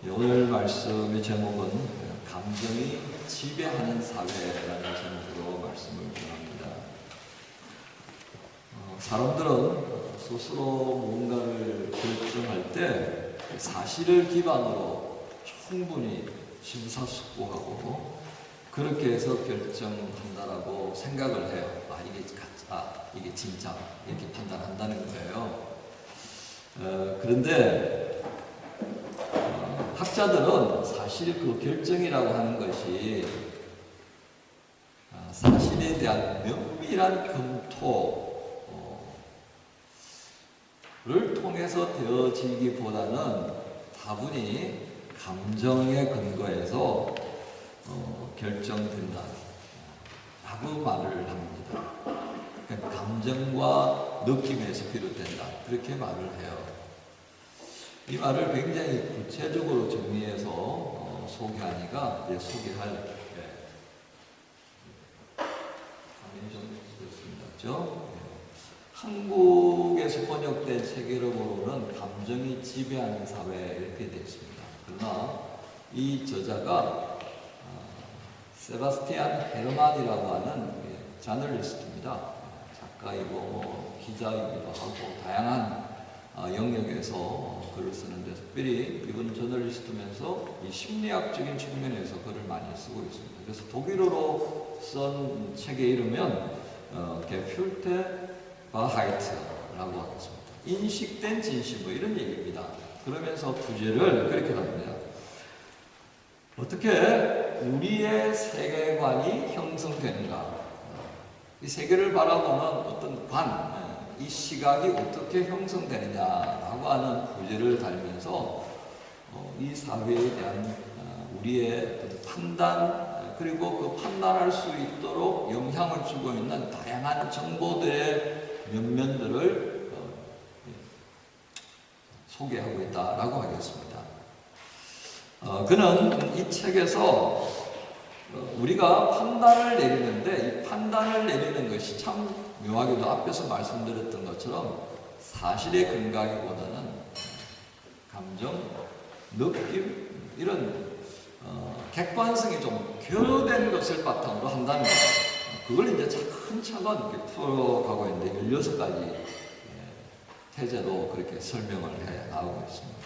오늘 말씀의 제목은 감정이 지배하는 사회라는 제목으로 말씀을 전합니다. 사람들은 스스로 무언가를 결정할 때 사실을 기반으로 충분히 심사숙고하고 그렇게 해서 결정한다라고 생각을 해요. 이게 가짜, 이게 진짜 이렇게 판단한다는 거예요. 그런데 학자들은 사실 그 결정이라고 하는 것이 사실에 대한 면밀한 검토를 통해서 되어지기보다는 다분히 감정에 근거해서 결정된다 라고 말을 합니다. 그러니까 감정과 느낌에서 비롯된다 그렇게 말을 해요. 이 말을 굉장히 구체적으로 정리해서 소개하니까 이제 소개할 화면이 좀 그렇습니다. 그렇죠? 한국에서 번역된 책 이름으로는 감정이 지배하는 사회 이렇게 되어 있습니다. 그러나 이 저자가 세바스티안 헤르만이라고 하는 저널리스트입니다. 작가이고 기자이기도 하고 다양한 영역에서 글을 쓰는데 특별히 이번 저널리스트면서 이 심리학적인 측면에서 글을 많이 쓰고 있습니다. 그래서 독일어로 쓴 책의 이름은 게퓰테 바하이트라고 하겠습니다. 인식된 진실 뭐 이런 얘기입니다. 그러면서 부제를 그렇게 합니다. 어떻게 우리의 세계관이 형성되는가? 이 세계를 바라보는 어떤 이 시각이 어떻게 형성되느냐라고 하는 부제를 달면서 이 사회에 대한 우리의 판단 그리고 그 판단할 수 있도록 영향을 주고 있는 다양한 정보들의 면면들을 소개하고 있다라고 하겠습니다. 그는 이 책에서 우리가 판단을 내리는데 이 판단을 내리는 것이 참 묘하게도 앞에서 말씀드렸던 것처럼 사실에 근거하기보다는 감정, 느낌 이런 객관성이 좀 결여된 것을 바탕으로 한다는 거예요. 그걸 이제 차근차근 이렇게 풀어가고 있는데 16가지 태제로 그렇게 설명을 해 나오고 있습니다.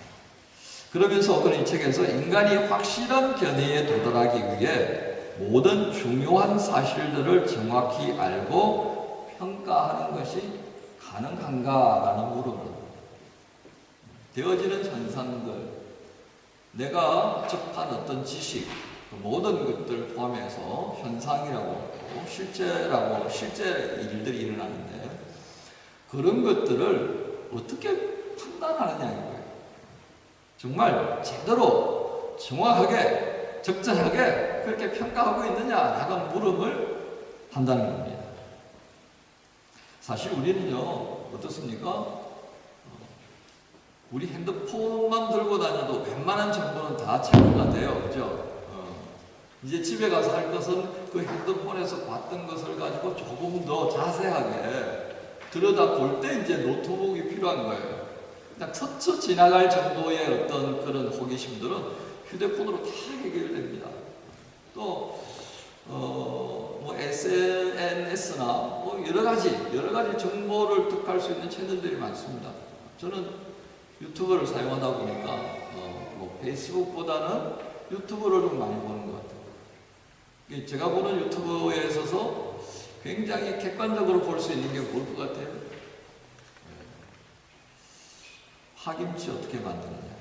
그러면서 그는 이 책에서 인간이 확실한 견해에 도달하기 위해 모든 중요한 사실들을 정확히 알고 평가하는 것이 가능한가라는 물음을 되어지는 현상들, 내가 접한 어떤 지식, 모든 것들을 포함해서 현상이라고 하고 실제 일들이 일어나는데 그런 것들을 어떻게 판단하느냐 이거예요. 정말 제대로 정확하게 적절하게 그렇게 평가하고 있느냐라는 물음을 한다는 겁니다. 사실 우리는요 어떻습니까? 우리 핸드폰만 들고 다녀도 웬만한 정보는 다 체크가 돼요, 그죠? 이제 집에 가서 할 것은 그 핸드폰에서 봤던 것을 가지고 조금 더 자세하게 들여다볼 때 이제 노트북이 필요한 거예요. 그냥 스쳐 지나갈 정도의 어떤 그런 호기심들은 휴대폰으로 다 해결됩니다. 또 뭐 SNS나 뭐 여러 가지 정보를 득할 수 있는 채널들이 많습니다. 저는 유튜브를 사용하다 보니까 뭐 페이스북보다는 유튜브를 좀 많이 보는 것 같아요. 제가 보는 유튜브에 있어서 굉장히 객관적으로 볼 수 있는 게 뭘 것 같아요? 파김치 어떻게 만드느냐?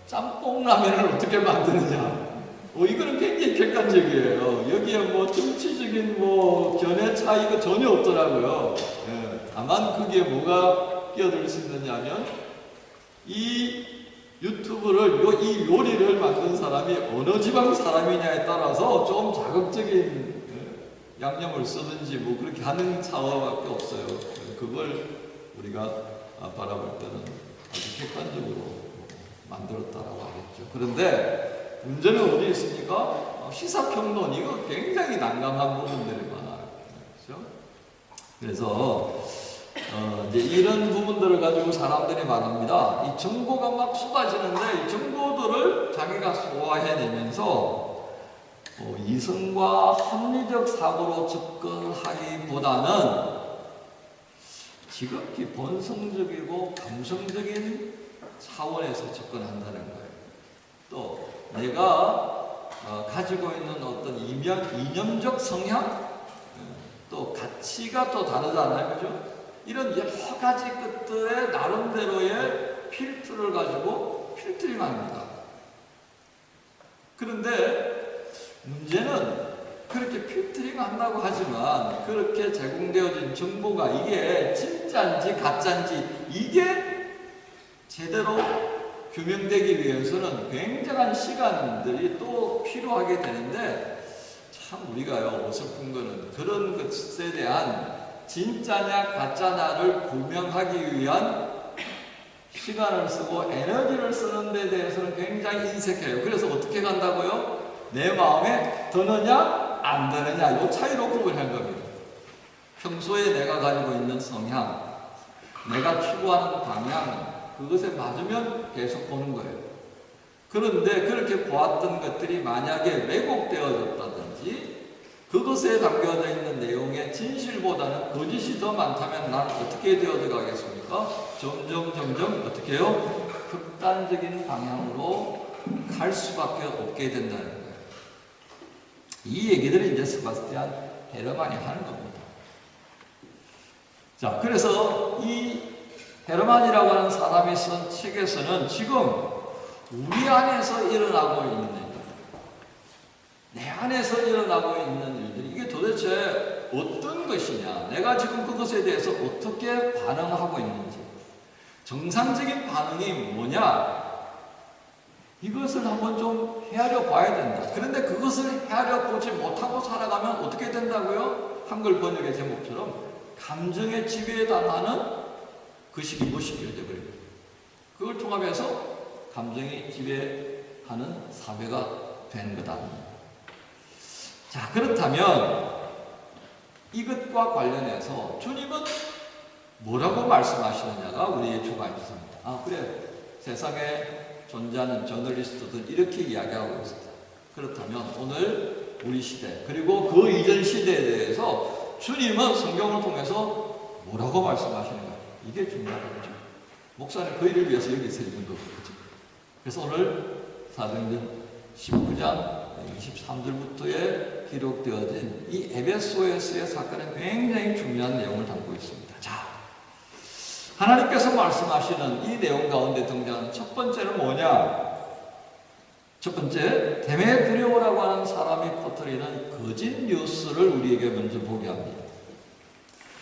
짬뽕라면을 어떻게 만드느냐? 이거는 굉장히 객관적이에요. 여기에 뭐 정치적인 뭐 견해 차이가 전혀 없더라고요. 다만 그게 뭐가 끼어들 수 있느냐면 이 유튜브를 이 요리를 만든 사람이 어느 지방 사람이냐에 따라서 좀 자극적인 양념을 쓰든지 뭐 그렇게 하는 차원밖에 없어요. 그걸 우리가 바라볼 때는 아주 객관적으로 만들었다라고 하겠죠. 그런데 문제는 어디 있습니까? 시사평론 이거 굉장히 난감한 부분들이 많아요. 그렇죠? 그래서 이제 이런 부분들을 가지고 사람들이 말합니다. 이 정보가 막 쏟아지는데 이 정보들을 자기가 소화해내면서 이성과 합리적 사고로 접근하기보다는 지극히 본성적이고 감성적인 차원에서 접근한다는 거예요. 또 내가 가지고 있는 어떤 이념적 성향, 또 가치가 또 다르잖아요, 그죠? 이런 여러 가지 것들의 나름대로의 필터를 가지고 필터링합니다. 그런데 문제는 그렇게 필터링 한다고 하지만 그렇게 제공되어진 정보가 이게 진짜인지 가짜인지 이게 제대로 규명되기 위해서는 굉장한 시간들이 또 필요하게 되는데 참 우리가요 어설픈 거는 그런 것에 대한 진짜냐 가짜냐를 구명하기 위한 시간을 쓰고 에너지를 쓰는 데 대해서는 굉장히 인색해요. 그래서 어떻게 간다고요? 내 마음에 드느냐 안 드느냐 이 차이로 구분한 겁니다. 평소에 내가 가지고 있는 성향, 내가 추구하는 방향 그것에 맞으면 계속 보는 거예요. 그런데 그렇게 보았던 것들이 만약에 왜곡되어졌다든지 그것에 담겨져 있는 내용의 진실보다는 거짓이 더 많다면 나는 어떻게 되어져 가겠습니까? 점점 어떻게 해요? 극단적인 방향으로 갈 수밖에 없게 된다는 거예요. 이 얘기들을 이제 세바스티안 헤르만이 하는 겁니다. 자, 그래서 이 헤르만이라고 하는 사람이 쓴 책에서는 지금 우리 안에서 일어나고 있는 내 안에서 일어나고 있는 일들이 이게 도대체 어떤 것이냐, 내가 지금 그것에 대해서 어떻게 반응하고 있는지, 정상적인 반응이 뭐냐, 이것을 한번 좀 헤아려 봐야 된다. 그런데 그것을 헤아려 보지 못하고 살아가면 어떻게 된다고요? 한글 번역의 제목처럼 감정에 지배당하는 그 시기 무식이 되어버립니다. 그걸 통합해서 감정이 지배하는 사회가 된 거다. 자, 그렇다면 이것과 관련해서 주님은 뭐라고 말씀하시느냐가 우리의 주관입니다. 그래, 세상에 존재하는 저널리스트들 이렇게 이야기하고 있습니다. 그렇다면 오늘 우리 시대 그리고 그 이전 시대에 대해서 주님은 성경을 통해서 뭐라고 말씀하시는가? 이게 중요하겠죠. 목사는 그 일을 위해서 여기 있어야 되는 거죠. 그래서 오늘 사도행전 19장 23절부터에 기록되어진 이 에베소에서의 사건은 굉장히 중요한 내용을 담고 있습니다. 자, 하나님께서 말씀하시는 이 내용 가운데 등장하는 첫 번째는 뭐냐? 첫 번째, 데메드리오라고 하는 사람이 퍼뜨리는 거짓 뉴스를 우리에게 먼저 보게 합니다.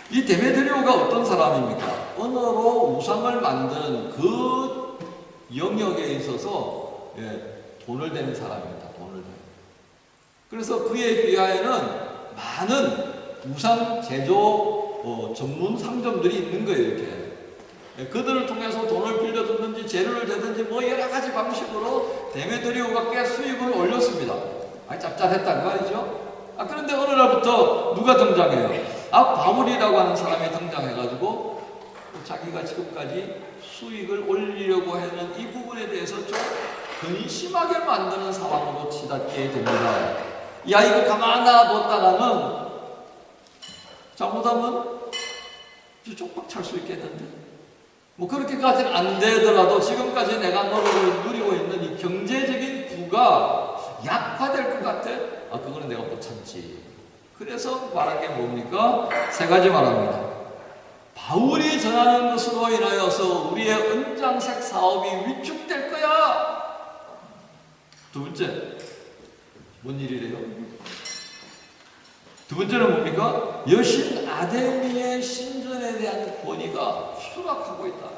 이 데메드리오가 어떤 사람입니까? 언어로 우상을 만드는 그 영역에 있어서 돈을 대는 사람입니다. 돈을 대는. 그래서 그의 휘하에는 많은 우상 제조 전문 상점들이 있는 거예요. 이렇게. 그들을 통해서 돈을 빌려줬든지 재료를 대든지 뭐 여러 가지 방식으로 데메드리오가 꽤 수익을 올렸습니다. 짭짤했단 말이죠. 그런데 어느 날부터 누가 등장해요? 바울이라고 하는 사람이 등장해가지고 자기가 지금까지 수익을 올리려고 하는 이 부분에 대해서 좀 근심하게 만드는 상황으로 치닫게 됩니다. 야, 이거 가만 놔뒀다가는 잘못하면 쪽박 찰 수 있겠는데? 뭐 그렇게까지는 안 되더라도 지금까지 내가 노력을 누리고 있는 이 경제적인 부가 약화될 것 같아? 그거는 내가 못 참지. 그래서 말한 게 뭡니까? 세 가지 말합니다. 바울이 전하는 것으로 인하여서 우리의 은장색 사업이 위축될 거야. 두 번째, 뭔 일이래요? 두 번째는 뭡니까? 여신 아데미의 신전에 대한 권위가 추락하고 있다.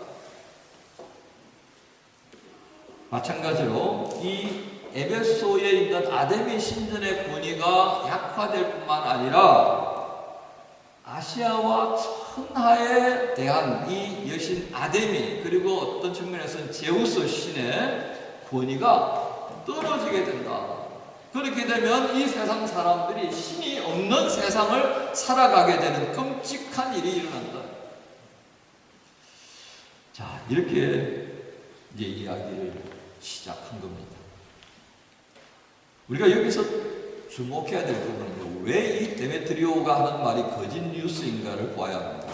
마찬가지로 이 에베소에 있는 아데미 신전의 권위가 약화될 뿐만 아니라 아시아와 천하에 대한 이 여신 아데미 그리고 어떤 측면에서는 제우스 신의 권위가 떨어지게 된다. 그렇게 되면 이 세상 사람들이 신이 없는 세상을 살아가게 되는 끔찍한 일이 일어난다. 자, 이렇게 이제 이야기를 시작한 겁니다. 우리가 여기서 주목해야 될 부분은 왜 이 데메트리오가 하는 말이 거짓 뉴스인가를 봐야 합니다.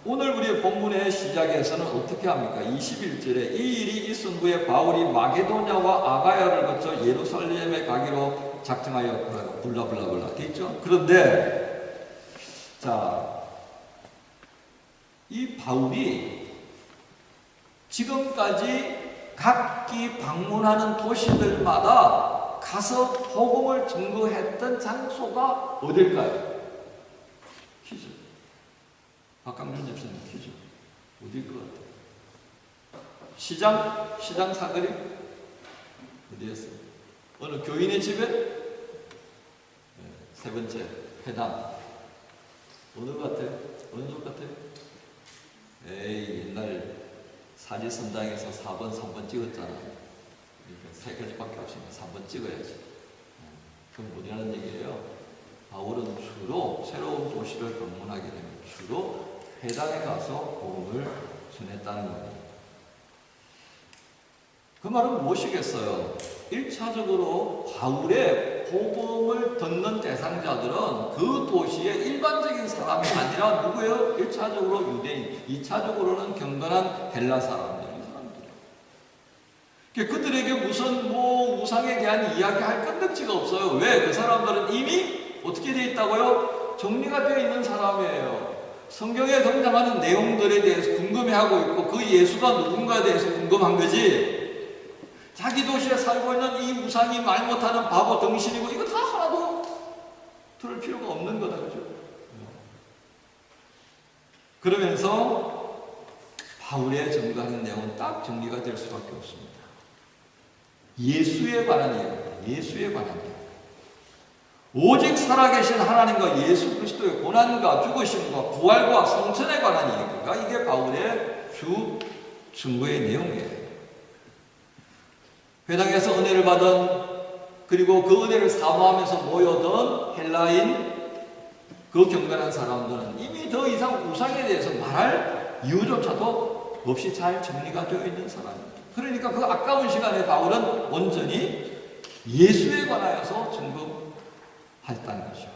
오늘 우리의 본문의 시작에서는 어떻게 합니까? 21절에 이 일이 있은 후에 바울이 마게도냐와 아가야를 거쳐 예루살렘에 가기로 작정하여 블라블라블라 돼 있죠? 그런데 자, 이 바울이 지금까지 각기 방문하는 도시들마다 가서 복음을 증거했던 장소가 어딜까요? 퀴즈. 박강준 집사님 퀴즈. 어딜 것 같아요? 시장 사거리? 어디였어요? 어느 교인의 집에? 네, 세 번째, 회당. 어느 것 같아요? 어느 쪽 같아요? 에이, 옛날 사지선당에서 4번, 3번 찍었잖아. 세 가지밖에 없으니까 3번 찍어야지. 그럼 뭐라는 얘기예요? 바울은 주로 새로운 도시를 방문하게 되면 주로 회당에 가서 복음을 전했다는 겁니다. 그 말은 무엇이겠어요? 1차적으로 바울의 복음을 듣는 대상자들은 그 도시의 일반적인 사람이 아니라 누구예요? 1차적으로 유대인, 2차적으로는 경건한 헬라 사람들. 그들에게 무슨 우상에 대한 이야기할 건덕지가 없어요. 왜? 그 사람들은 이미 어떻게 되어 있다고요? 정리가 되어 있는 사람이에요. 성경에 등장하는 내용들에 대해서 궁금해하고 있고 그 예수가 누군가에 대해서 궁금한 거지. 자기 도시에 살고 있는 이 우상이 말 못하는 바보 덩신이고 이거 다 하나도 들을 필요가 없는 거다. 그죠? 그러면서 바울의 증거하는 내용은 딱 정리가 될 수밖에 없습니다. 예수에 관한 이야기입니다. 예수에 관한 이야기. 오직 살아계신 하나님과 예수 그리스도의 고난과 죽으심과 부활과 성천에 관한 이야기가 이게 바울의 주 증거의 내용이에요. 회당에서 은혜를 받은 그리고 그 은혜를 사모하면서 모여든 헬라인 그 경건한 사람들은 이미 더 이상 우상에 대해서 말할 이유조차도 없이 잘 정리가 되어 있는 사람입니다. 그러니까 그 아까운 시간에 바울은 온전히 예수에 관하여서 증거했다는 것이죠.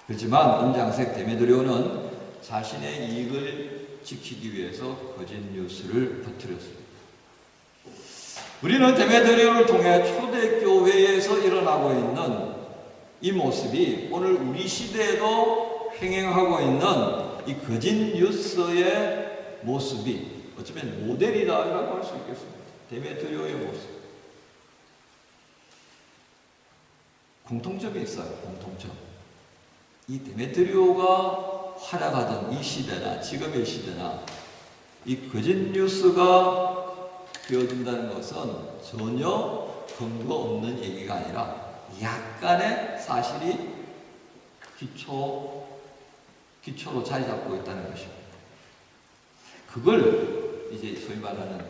그렇지만 은장색 데메드리오는 자신의 이익을 지키기 위해서 거짓 뉴스를 퍼뜨렸습니다. 우리는 데메드리오를 통해 초대교회에서 일어나고 있는 이 모습이 오늘 우리 시대에도 횡행하고 있는 이 거짓 뉴스의 모습이 어쩌면 모델이다라고 할 수 있겠습니다. 데메트리오의 모습. 공통점이 있어요. 공통점. 이 데메트리오가 활약하던 이 시대나 지금의 시대나 이 거짓 뉴스가 되어진다는 것은 전혀 근거 없는 얘기가 아니라 약간의 사실이 기초로 자리 잡고 있다는 것입니다. 그걸 이제 소위 말하는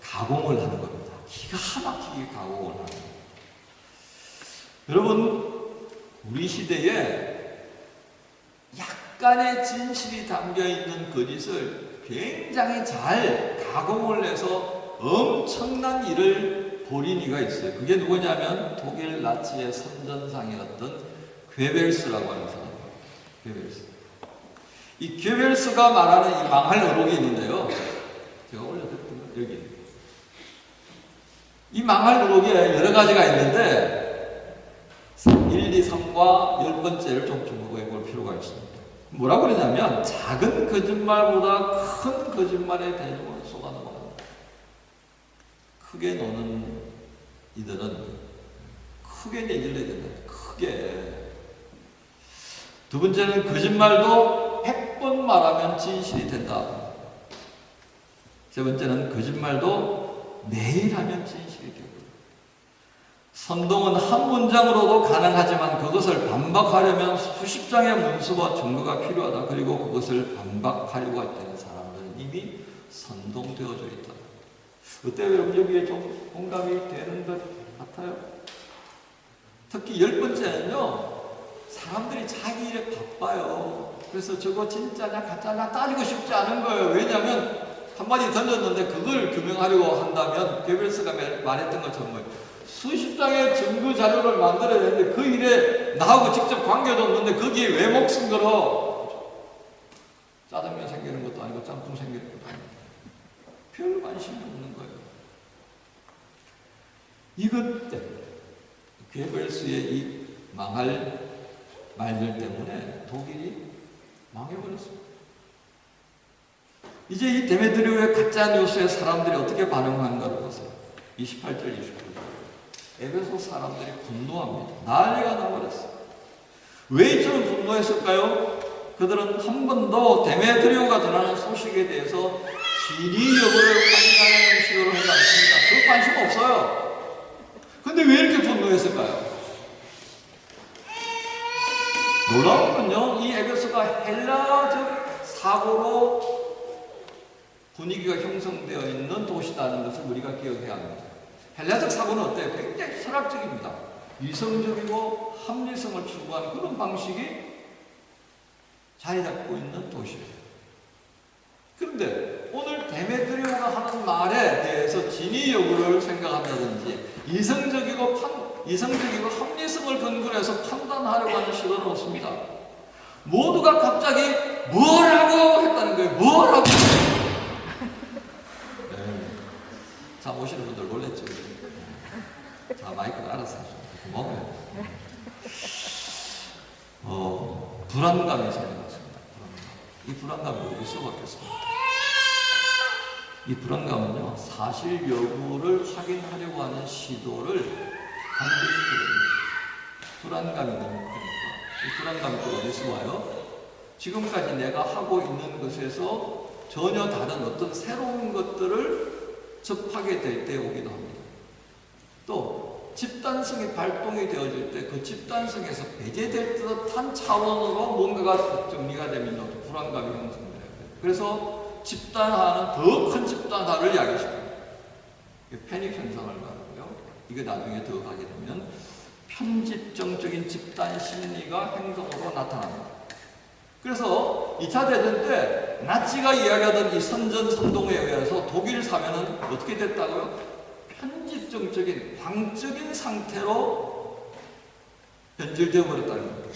가공을 하는 겁니다. 기가 막히게 가공을 하는 겁니다. 여러분, 우리 시대에 약간의 진실이 담겨있는 거짓을 굉장히 잘 가공을 해서 엄청난 일을 벌인 이가 있어요. 그게 누구냐면 독일 나치의 선전상이었던 괴벨스라고 하는 사람입니다. 괴벨스. 이 괴벨스가 말하는 이 망할 어록이 있는데요. 제가 올려드렸던 여기. 이 망할 어록에 여러 가지가 있는데 1, 2, 3과 10번째를 좀 주목해 볼 필요가 있습니다. 뭐라고 그러냐면 작은 거짓말보다 큰 거짓말의 대중을 쏟아넣어간다. 크게 노는 이들은 크게 얘기를 해야 된다. 크게. 두 번째는 거짓말도 100번 말하면 진실이 된다. 세 번째는 거짓말도 매일 하면 진실이 되고. 선동은 한 문장으로도 가능하지만 그것을 반박하려면 수십 장의 문서와 증거가 필요하다. 그리고 그것을 반박하려고 했던 사람들은 이미 선동되어져 있다. 어때요? 여러분 여기에 좀 공감이 되는 것 같아요? 특히 10번째는요. 사람들이 자기 일에 바빠요. 그래서 저거 진짜냐 가짜냐 따지고 싶지 않은 거예요. 왜냐하면 한마디 던졌는데 그걸 규명하려고 한다면 괴벨스가 말했던 것처럼 뭐 수십 장의 증거 자료를 만들어야 되는데 그 일에 나하고 직접 관계도 없는데 거기에 왜 목숨 걸어? 짜장면 생기는 것도 아니고 짬뽕 생기는 것도 아니고 별 관심이 없는 거예요. 이것 때문에 괴벨스의 이 망할 말들 때문에 독일이 망해버렸습니다. 이제 이 데메드리오의 가짜 뉴스에 사람들이 어떻게 반응하는가를 보세요. 28절, 29절. 에베소 사람들이 분노합니다. 난리가 나버렸어요. 왜 이처럼 분노했을까요? 그들은 한 번도 데메드리오가 전하는 소식에 대해서 진위 여부를 확인하는 시도를 하지 않습니다. 그 관심 없어요. 근데 왜 이렇게 분노했을까요? 놀라운 건요, 이 에베소가 헬라적 사고로 분위기가 형성되어 있는 도시다는 것을 우리가 기억해야 합니다. 헬라적 사고는 어때요? 굉장히 철학적입니다. 이성적이고 합리성을 추구하는 그런 방식이 자리 잡고 있는 도시예요. 그런데 오늘 데메드리오가 하는 말에 대해서 진위 여부를 생각한다든지 이성적이고 합리성을 근거로 해서 판단하려고 하는 시도는 없습니다. 모두가 갑자기 뭐라고 했다는 거예요. 뭐라고. 자, 오시는 분들 놀랬죠. 자, 마이크를 알아서 하죠. 고마워요. 불안감이 생겨났습니다. 이 불안감이 어디서 왔겠습니까? 이 불안감은요, 사실 여부를 확인하려고 하는 시도를 방지시켜줍니다. 불안감이 너무 크니까. 이 불안감이 또 어디서 와요? 지금까지 내가 하고 있는 것에서 전혀 다른 어떤 새로운 것들을 접하게 될 때 오기도 합니다. 또 집단성이 발동이 되어질 때 그 집단성에서 배제될 듯한 차원으로 뭔가가 정리가 되면 불안감이 형성돼요. 그래서 집단화는 더 큰 집단화를 야기시킵니다. 패닉 현상을 말하고요. 이게 나중에 더 가게 되면 편집정적인 집단 심리가 행동으로 나타납니다. 그래서 2차 대전 때 나치가 이야기하던 이 선전선동에 의해서 독일 사회는 어떻게 됐다고요? 편집정적인 광적인 상태로 변질되어 버렸다는 거예요.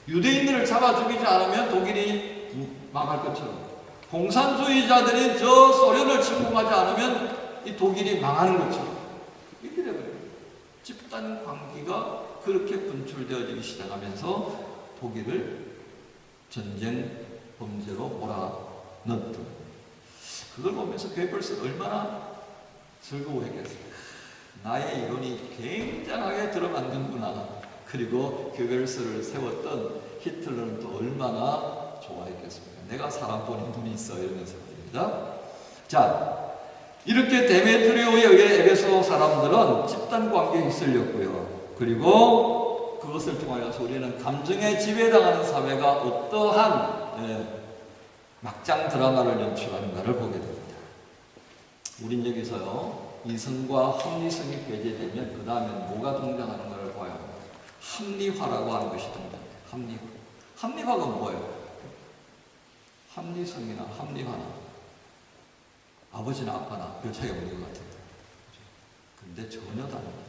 유대인들을 잡아 죽이지 않으면 독일이 망할 것처럼, 공산주의자들이 저 소련을 침공하지 않으면 이 독일이 망하는 것처럼 이렇게 되버려요. 집단 광기가 그렇게 분출되어지기 시작하면서 독일을 전쟁 범죄로 몰아넣던, 그걸 보면서 괴벨스는 얼마나 즐거워했겠어요. 나의 이론이 굉장하게 들어맞는구나. 그리고 괴벨스를 세웠던 히틀러는 또 얼마나 좋아했겠습니까? 내가 사람 보는 눈이 있어, 이러면서 말입니다. 자, 이렇게 데메트리오에 의해 에베소 사람들은 집단 관계에 휩쓸렸고요. 그리고 그것을 통하여서 우리는 감정에 지배당하는 사회가 어떠한 막장 드라마를 연출하는가를 보게 됩니다. 우린 여기서요, 이성과 합리성이 배제되면 그 다음엔 뭐가 등장하는가를 봐야 합니다. 합리화라고 하는 것이 등장해요. 합리화. 합리화가 뭐예요? 합리성이나 합리화나 아버지나 아빠나 별 차이가 없는 것 같은데. 근데 전혀 다릅니다.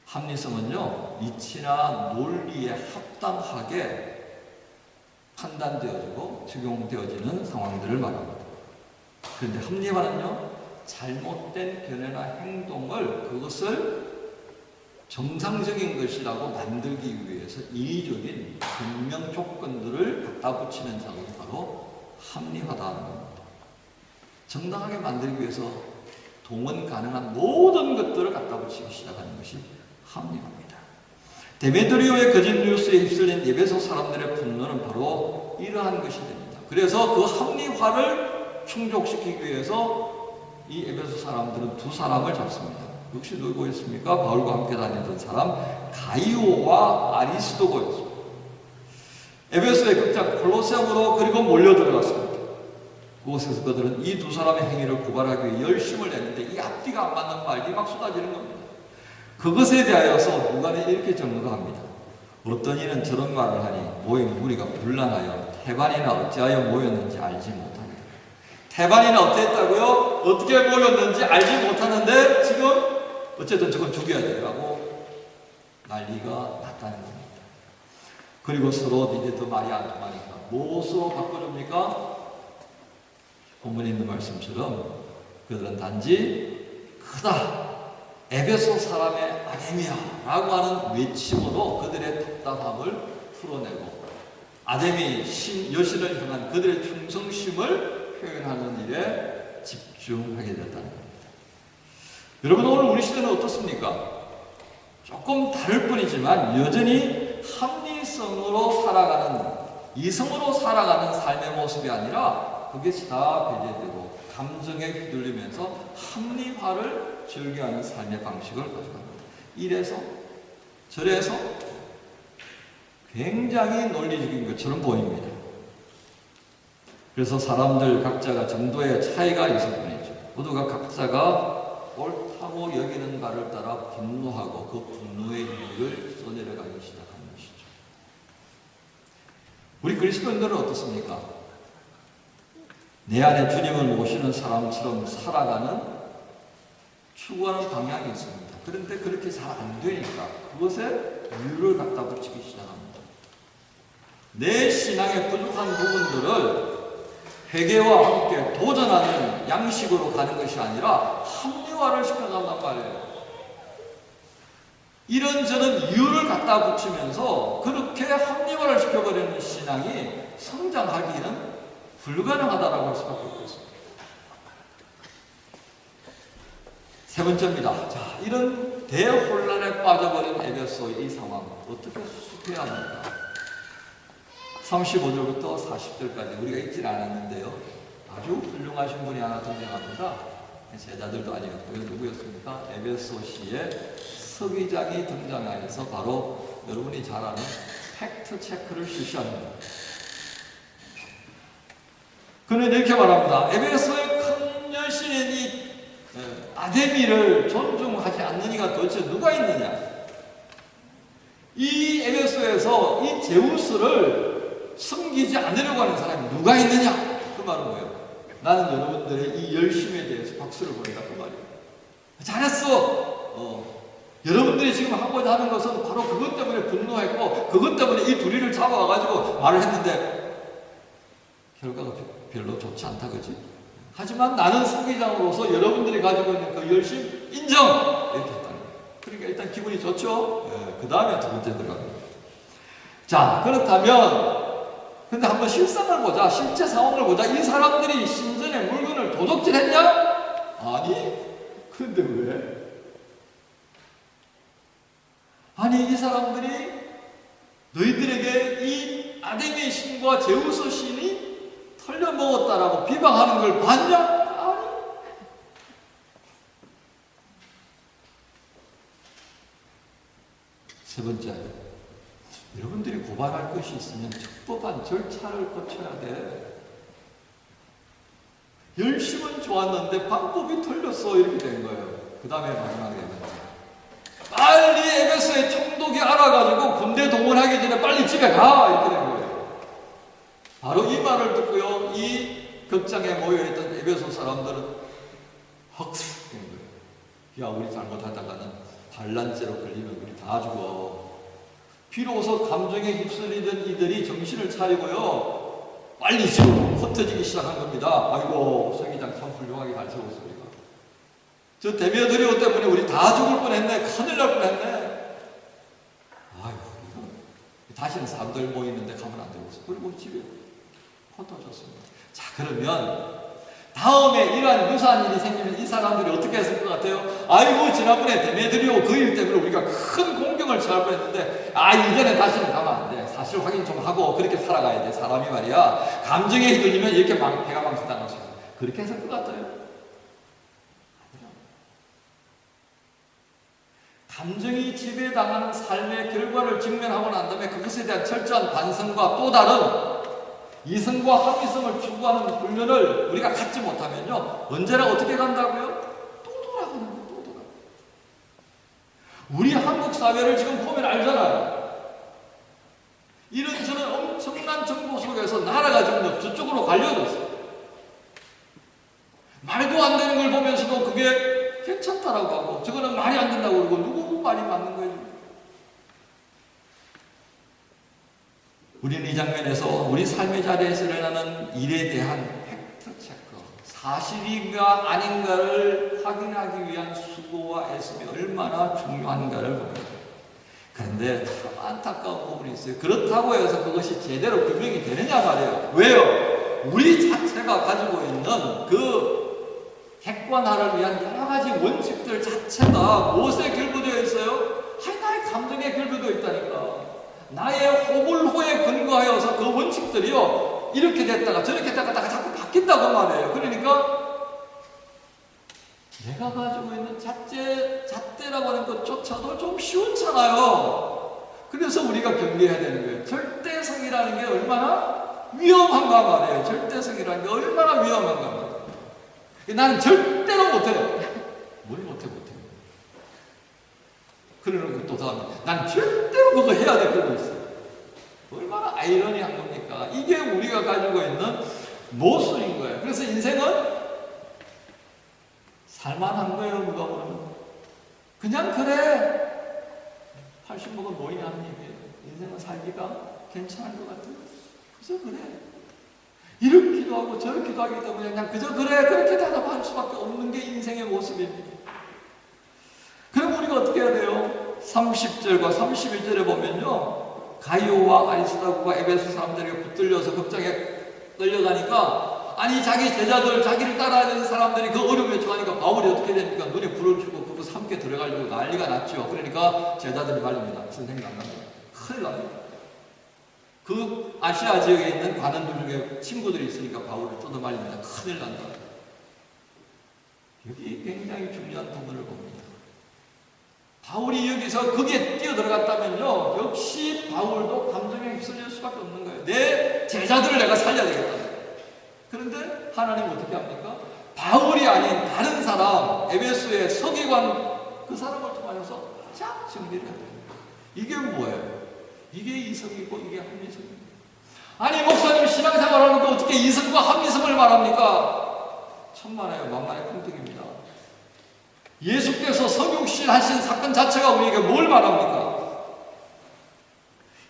합리성은요, 이치나 논리에 합당하게 판단되어지고 적용되어지는 상황들을 말합니다. 그런데 합리화는요, 잘못된 견해나 행동을 그것을 정상적인 것이라고 만들기 위해서 인위적인 분명 조건들을 갖다 붙이는 작업이 바로 합리화다는 겁니다. 정당하게 만들기 위해서 동원 가능한 모든 것들을 갖다 붙이기 시작하는 것이 합리화입니다. 데메드리오의 거짓 뉴스에 휩쓸린 에베소 사람들의 분노는 바로 이러한 것이 됩니다. 그래서 그 합리화를 충족시키기 위해서 이 에베소 사람들은 두 사람을 잡습니다. 역시 누구였습니까? 바울과 함께 다니던 사람 가이오와 아리스도고였습니다. 에베소의 극장 콜로세움으로 그리고 몰려들어갔습니다. 그곳에서 그들은 이 두 사람의 행위를 고발하기 위해 열심을 내는데 이 앞뒤가 안 맞는 말이 막 쏟아지는 겁니다. 그것에 대하여서 누가는 이렇게 증거합니다. 어떤 이는 저런 말을 하니 모인 무리가 분란하여 태반이나 어찌하여 모였는지 알지 못하니라. 태반이는 어땠다고요? 어떻게 모였는지 알지 못하는데 지금 어쨌든 저건 죽여야 되라고 난리가 났다는 겁니다. 그리고 서로 니네도 말이 안 통하니까 무엇으로 바꿔줍니까? 본문에 있는 말씀처럼 그들은 단지 크다 에베소 사람의 아데미아라고 하는 외침으로 그들의 답답함을 풀어내고 아데미 여신을 향한 그들의 충성심을 표현하는 일에 집중하게 됐다는 겁니다. 여러분, 오늘 우리 시대는 어떻습니까? 조금 다를 뿐이지만 여전히 합리성으로 살아가는, 이성으로 살아가는 삶의 모습이 아니라 그것이 다 배제되고 감정에 휘둘리면서 합리화를 즐겨하는 삶의 방식을 가져갑니다. 이래서 저래서 굉장히 논리적인 것처럼 보입니다. 그래서 사람들 각자가 정도의 차이가 있을 뿐이죠. 모두가 각자가 옳다고 여기는 바를 따라 분노하고 그 분노의 이유를 써내려가기 시작하는 것이죠. 우리 그리스도인들은 어떻습니까? 내 안에 주님을 모시는 사람처럼 살아가는 추구하는 방향이 있습니다. 그런데 그렇게 잘 안 되니까 그것에 이유를 갖다 붙이기 시작합니다. 내 신앙의 부족한 부분들을 회개와 함께 도전하는 양식으로 가는 것이 아니라 합리화를 시켜간단 말이에요. 이런저런 이유를 갖다 붙이면서 그렇게 합리화를 시켜버리는 신앙이 성장하기는 불가능하다라고 할 수밖에 없습니다. 세 번째입니다. 자, 이런 대혼란에 빠져버린 에베소의 이 상황 어떻게 수습해야 합니까? 35절부터 40절까지 우리가 읽질 않았는데요. 아주 훌륭하신 분이 하나 등장합니다. 제자들도 아니었고요. 누구였습니까? 에베소시의 서기장이 등장하여서 바로 여러분이 잘 아는 팩트 체크를 실시합니다. 그는 이렇게 말합니다. 에베소의 큰 여신인 이 아데미를 존중하지 않는 이가 도대체 누가 있느냐? 이 에베소에서 이 제우스를 섬기지 않으려고 하는 사람이 누가 있느냐? 그 말은 뭐예요? 나는 여러분들의 이 열심에 대해서 박수를 보낸다 그 말이에요. 잘했어. 여러분들이 지금 하고자 하는 것은 바로 그것 때문에 분노했고 그것 때문에 이 둘이를 잡아와가지고 말을 했는데 결과가 별로 좋지 않다 그지? 하지만 나는 서기장으로서 여러분들이 가지고 있는 그 열심 인정! 이렇게 했다는 거예요. 그러니까 일단 기분이 좋죠? 그 다음에 두 번째 들어갑니다. 자, 그렇다면 근데 한번 실상을 보자. 실제 상황을 보자. 이 사람들이 신전의 물건을 도둑질했냐? 아니, 그런데 왜? 아니, 이 사람들이 너희들에게 이 아데미 신과 제우스 신이 털려먹었다라고 비방하는 걸 봤냐? 아니. 세 번째, 여러분들이 고발할 것이 있으면 적법한 절차를 거쳐야 돼. 열심은 좋았는데 방법이 틀렸어 이렇게 된 거예요. 그 다음에 마지막에 빨리 에베소의 총독이 알아가지고 군대 동원하기 전에 빨리 집에 가 이렇게 된 거예요. 바로 이 말을 듣고요, 이 극장에 모여있던 에베소 사람들은 헉 된 거예요. 야, 우리 잘못하다가는 반란죄로 걸리면 우리 다 죽어. 비로소 감정에 휩쓸리던 이들이 정신을 차리고요, 빨리 지금 흩어지기 시작한 겁니다. 아이고, 서기장 참 훌륭하게 가르쳐줬습니다. 저 데메드리오 때문에 우리 다 죽을 뻔했네. 큰일 날 뻔했네. 아이고, 다시는 사람들 모이는데 가면 안 되고, 그리고 집에 흩어졌습니다. 자, 그러면 다음에 이러한 유사한 일이 생기면 이 사람들이 어떻게 했을 것 같아요? 아이고, 지난번에 데메드리오 그 일 때문에 우리가 큰 공경을 처할 뻔했는데 이제는 다시는 가면 안 돼. 사실 확인 좀 하고 그렇게 살아가야 돼. 사람이 말이야, 감정에 휘둘리면 이렇게 배가 망쳐당할 수 있어. 그렇게 했을 것 같아요. 감정이 지배당하는 삶의 결과를 직면하고 난 다음에 그것에 대한 철저한 반성과 또 다른 이성과 합리성을 추구하는 훈련을 우리가 갖지 못하면요, 언제나 어떻게 간다고요? 또 돌아가는 거예요. 또 돌아가는 거예요. 우리 한국 사회를 지금 보면 알잖아요. 이런저런 엄청난 정보 속에서 나라가 지금 저쪽으로 갈려졌어요. 말도 안 되는 걸 보면서도 그게 괜찮다라고 하고, 저거는 말이 안 된다고 그러고, 누구 말이 맞는 거예요? 우리는 이 장면에서 우리 삶의 자리에서 일어나는 일에 대한 팩트체크, 사실인가 아닌가를 확인하기 위한 수고와 애씀이 얼마나 중요한가를 봅니다. 그런데 참 안타까운 부분이 있어요. 그렇다고 해서 그것이 제대로 규명이 되느냐 말이에요. 왜요? 우리 자체가 가지고 있는 그 객관화를 위한 여러 가지 원칙들 자체가 무엇에 결부되어 있어요? 하나의 감정에 결부되어 있다니까. 나의 호불호에 근거하여서 그 원칙들이요, 이렇게 됐다가 저렇게 됐다가 자꾸 바뀐다고 말이에요. 그러니까 내가 가지고 있는 잣대라고 하는 것조차도 좀 시원찮아요. 그래서 우리가 경계해야 되는 거예요. 절대성이라는 게 얼마나 위험한가 말이에요. 절대성이라는 게 얼마나 위험한가 말이에요. 나는 절대로 못해요. 뭘 못해. 그러는 것도 다음에 난 절대로 그거 해야 될 그거 있어요. 얼마나 아이러니한 겁니까? 이게 우리가 가지고 있는 모순인 거예요. 그래서 인생은 살만한 거예요. 누가 보면 그냥 그래 80 먹은 노인이 하는 얘기예요. 인생은 살기가 괜찮은 것 같아요. 그저 그래 이렇기도 하고 저렇기도 하기 때문에 그냥 그저 그래 그렇게 대답할 수밖에 없는 게 인생의 모습입니다. 그럼 우리가 어떻게 해야 돼요? 30절과 31절에 보면요, 가이오와 아리스다고가 에베소 사람들에게 붙들려서 걱정에 끌려가니까, 아니 자기 제자들, 자기를 따라하는 사람들이 그 어려움에 처하니까 바울이 어떻게 됩니까? 눈에 불을 켜고 그것을 함께 들어가려고 난리가 났죠. 그러니까 제자들이 말립니다. 선생님 안 갑니다. 큰일 납니다. 그 아시아 지역에 있는 관원들 중에 친구들이 있으니까 바울을 뜯어 말립니다. 큰일 난다. 여기 굉장히 중요한 부분을 봅니다. 바울이 여기서 거기에 뛰어들어갔다면요, 역시 바울도 감정에 휩쓸릴 수밖에 없는 거예요. 내 제자들을 내가 살려야 되겠다. 그런데 하나님 어떻게 합니까? 바울이 아닌 다른 사람, 에베소의 서기관 그 사람을 통하여서 쫙 정리를 해야 돼요. 이게 뭐예요? 이게 이성이고 이게 합리성입니다. 아니 목사님 신앙생활하는 거 어떻게 이성과 합리성을 말합니까? 천만에요 만만의 콩떡입니다. 예수께서 성육신 하신 사건 자체가 우리에게 뭘 말합니까?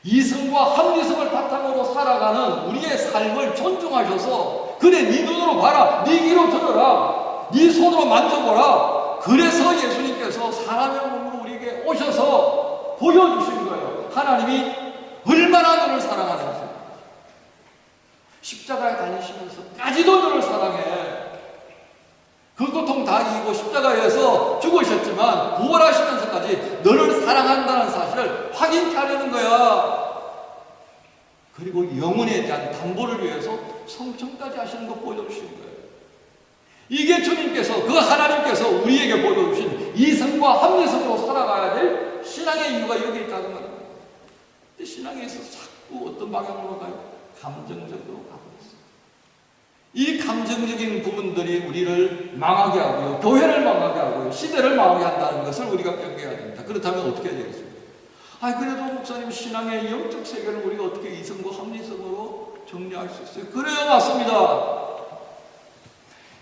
이성과 합리성을 바탕으로 살아가는 우리의 삶을 존중하셔서, 그래 네 눈으로 봐라, 네 귀로 들어라, 네 손으로 만져보라. 그래서 예수님께서 사람의 몸으로 우리에게 오셔서 보여주신 거예요. 하나님이 얼마나 너를 사랑하는지. 십자가에 달리시면서까지도 너를 사랑해. 그 고통 다 이기고 십자가에서 죽으셨지만 부활하시면서까지 너를 사랑한다는 사실을 확인케 하려는 거야. 그리고 영혼에 대한 담보를 위해서 성천까지 하시는 거 보여주시는 거예요. 이게 주님께서, 그 하나님께서 우리에게 보여주신 이성과 합리성으로 살아가야 될 신앙의 이유가 여기 있다는 거예요. 근데 신앙에 있어서 자꾸 어떤 방향으로 가요? 감정적으로 가고 있어요. 이 감정적인 부분들이 우리를 망하게 하고요, 교회를 망하게 하고요, 시대를 망하게 한다는 것을 우리가 경계해야 됩니다. 그렇다면 어떻게 해야 되겠습니까? 그래도 목사님 신앙의 영적 세계를 우리가 어떻게 이성과 합리성으로 정리할 수 있어요? 그래요, 맞습니다.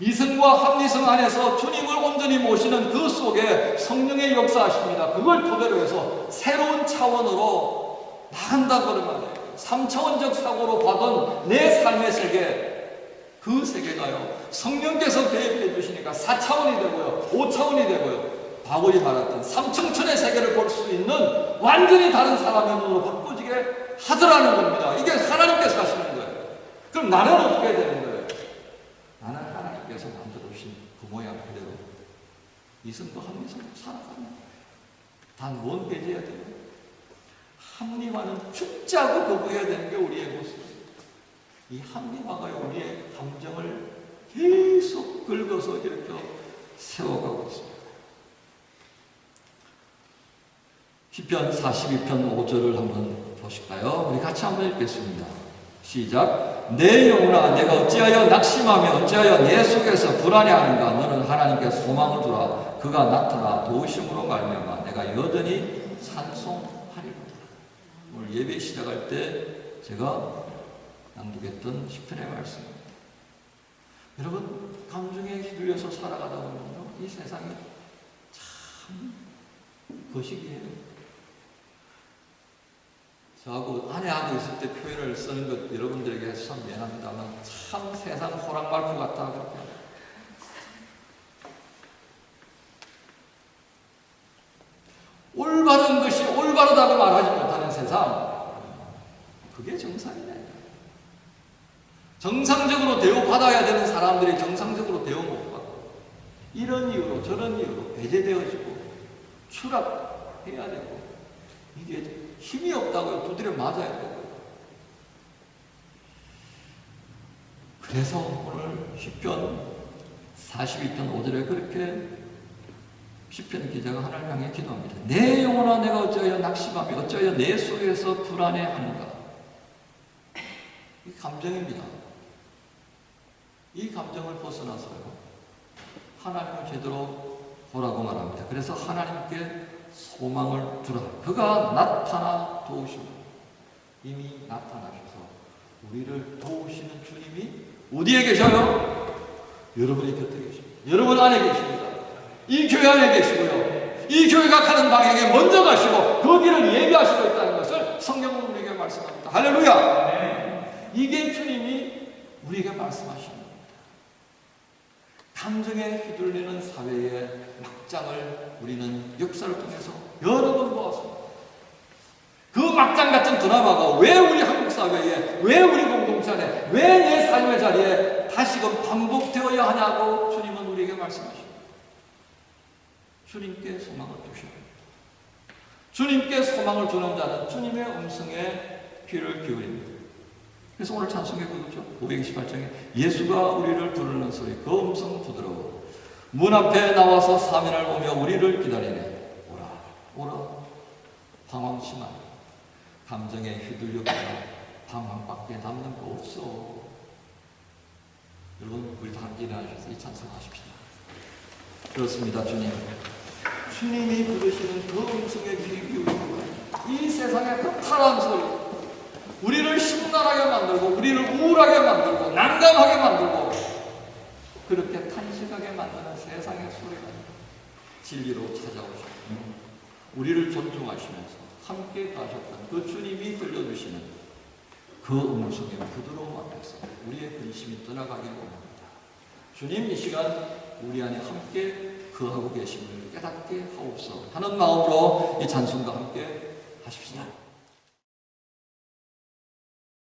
이성과 합리성 안에서 주님을 온전히 모시는 그 속에 성령의 역사하십니다. 그걸 토대로 해서 새로운 차원으로 나간다고 그런 말이에요. 3차원적 사고로 봐던 내 삶의 세계, 그 세계가요, 성령께서 개입해 주시니까 4차원이 되고요, 5차원이 되고요, 바울이 말했던 3청천의 세계를 볼 수 있는 완전히 다른 사람의 눈으로 바꿔지게 하더라는 겁니다. 이게 하나님께서 하시는 거예요. 그럼 나는 어떻게 해야 되는 거예요? 나는 하나님께서 만들어 주신 그 모양 그대로 이성도 합리성도 살아가는 거예요. 단 원 배제해야 돼요? 합리화는 죽자고 거부해야 되는 게 우리의 모습입니다. 이 합리화가 우리의 감정을 계속 긁어서 이렇게 세워가고 있습니다. 시편 42편 5절을 한번 보실까요? 우리 같이 한번 읽겠습니다. 시작. 내 영혼아 내가 어찌하여 낙심하며 어찌하여 내 속에서 불안해하는가? 너는 하나님께 소망을 두라. 그가 나타나 도우심으로 말미암아 내가 여전히 찬송하리로다. 오늘 예배 시작할 때 제가 낭독했던 시편의 말씀입니다. 여러분, 감정에 휘둘려서 살아가다 보면요, 이 세상이 참 거시기해요. 저하고 아내하고 있을 때 표현을 쓰는 것 여러분들에게 참 미안합니다만 참 세상 호랑말프 같다 그렇게. 올바른 것이 올바르다고 말하지 못하는 세상, 그게 정상이냐. 정상적으로 대우받아야 되는 사람들이 정상적으로 대우 못 받고 이런 이유로 저런 이유로 배제되어지고 추락해야 되고, 이게 힘이 없다고요. 두드려 맞아야 되고. 그래서 오늘 시편 42편 5절에 그렇게 시편 기자가 하나님 향해 기도합니다. 내 영혼아, 내가 어찌하여 낙심하며 어찌하여 내 속에서 불안해하는가. 이 감정입니다. 이 감정을 벗어나서요, 하나님을 제대로 보라고 말합니다. 그래서 하나님께 소망을 두라. 그가 나타나 도우시고, 이미 나타나셔서 우리를 도우시는 주님이 어디에 계셔요? 여러분의 곁에 계십니다. 여러분 안에 계십니다. 이 교회 안에 계시고요, 이 교회가 가는 방향에 먼저 가시고 그 길을 예비하시고 있다는 것을 성경은 우리에게 말씀합니다. 할렐루야! 이게 주님이 우리에게 말씀하시는 겁니다. 감정에 휘둘리는 사회의 막장을 우리는 역사를 통해서 여러 번 보았습니다. 그 막장 같은 드라마가 왜 우리 한국 사회에, 왜 우리 공동체 안에, 왜 내 삶의 자리에 다시금 반복되어야 하냐고 주님은 우리에게 말씀하십니다. 주님께 소망을 두셔야 합니다. 주님께 소망을 두는 자는 주님의 음성에 귀를 기울입니다. 그래서 오늘 찬송의 그거죠. 528장에 예수가 우리를 부르는 소리, 그 음성 부드러워. 문 앞에 나와서 사면을 보며 우리를 기다리네. 오라, 오라. 방황심한 감정에 휘둘렸거나 방황밖에 남는 거 없어. 여러분, 우리 다 함께 일어나셔서 이 찬송 하십시다. 그렇습니다, 주님. 주님이 부르시는 그 음성에 귀 기울이고, 이 세상의 그 파란 소리, 우리를 심란하게 만들고 우리를 우울하게 만들고 난감하게 만들고 그렇게 탄식하게 만드는 세상의 소리가 진리로 찾아오시고 우리를 존중하시면서 함께 가셨던 그 주님이 들려주시는 그 음성의 부드러움 앞에서 우리의 근심이 떠나가기를 원합니다. 주님, 이 시간 우리 안에 함께 거하고 계심을 깨닫게 하옵소서 하는 마음으로 이 찬송과 함께 하십시다.